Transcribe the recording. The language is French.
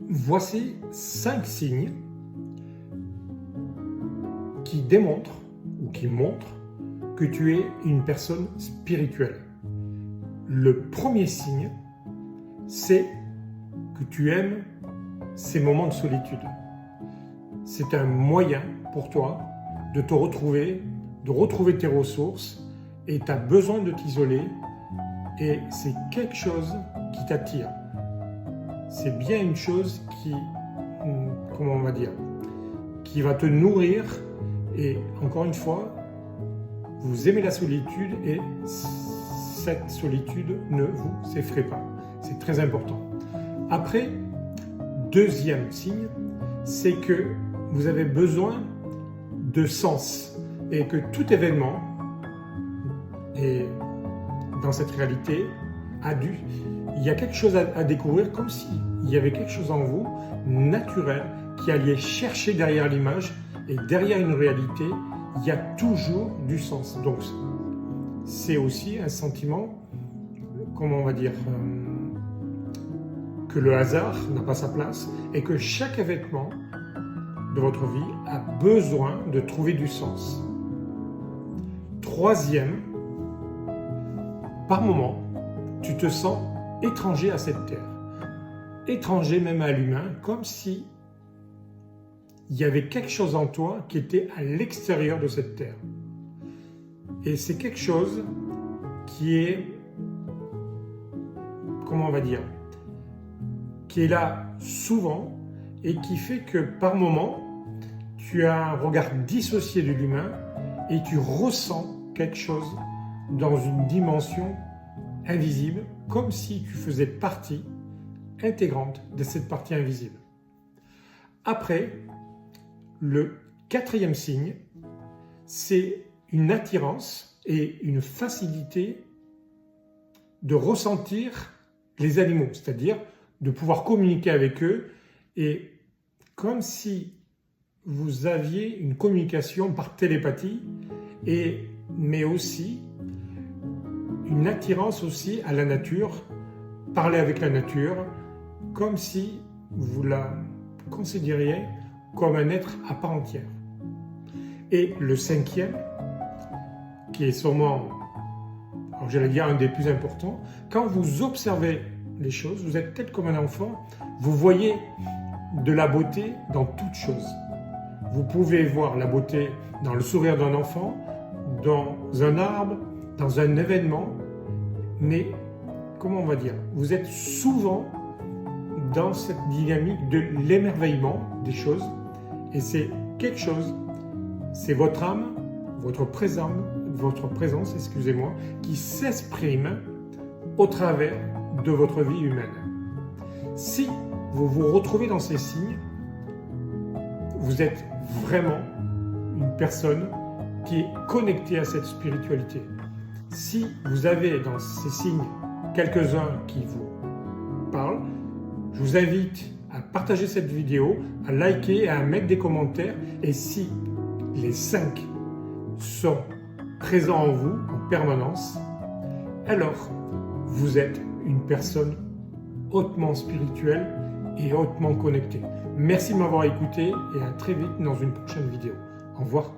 Voici 5 signes qui démontrent ou qui montrent que tu es une personne spirituelle. Le premier signe, c'est que tu aimes ces moments de solitude. C'est un moyen pour toi de te retrouver, de retrouver tes ressources, et tu as besoin de t'isoler, et c'est quelque chose qui t'attire. C'est bien une chose qui, comment on va dire, qui va te nourrir, et encore une fois, vous aimez la solitude et cette solitude ne vous effraie pas. C'est très important. Après, deuxième signe, c'est que vous avez besoin de sens et que tout événement est dans cette réalité il y a quelque chose à découvrir, comme s'il y avait quelque chose en vous naturel qui alliait chercher derrière l'image, et derrière une réalité, il y a toujours du sens. Donc c'est aussi un sentiment, comment on va dire, que le hasard n'a pas sa place et que chaque événement de votre vie a besoin de trouver du sens. Troisième, par moment, tu te sens étranger à cette terre, étranger même à l'humain, comme si il y avait quelque chose en toi qui était à l'extérieur de cette terre. Et c'est quelque chose qui est, comment on va dire, qui est là souvent et qui fait que par moment, tu as un regard dissocié de l'humain et tu ressens quelque chose dans une dimension invisible, comme si tu faisais partie intégrante de cette partie invisible. Après, le quatrième signe, c'est une attirance et une facilité de ressentir les animaux, c'est-à-dire de pouvoir communiquer avec eux, et comme si vous aviez une communication par télépathie, mais aussi une attirance aussi à la nature, parler avec la nature, comme si vous la considériez comme un être à part entière. Et le cinquième, qui est sûrement, alors j'allais dire un des plus importants, quand vous observez les choses, vous êtes peut-être comme un enfant, vous voyez de la beauté dans toute chose. Vous pouvez voir la beauté dans le sourire d'un enfant, dans un arbre, dans un événement, mais comment on va dire, vous êtes souvent dans cette dynamique de l'émerveillement des choses, et c'est quelque chose, c'est votre âme, votre présence, excusez-moi, qui s'exprime au travers de votre vie humaine. Si vous vous retrouvez dans ces signes, vous êtes vraiment une personne qui est connectée à cette spiritualité. Si vous avez dans ces signes quelques-uns qui vous parlent, je vous invite à partager cette vidéo, à liker, à mettre des commentaires, et si les 5 sont présents en vous en permanence, alors vous êtes une personne hautement spirituelle et hautement connectée. Merci de m'avoir écouté et à très vite dans une prochaine vidéo. Au revoir.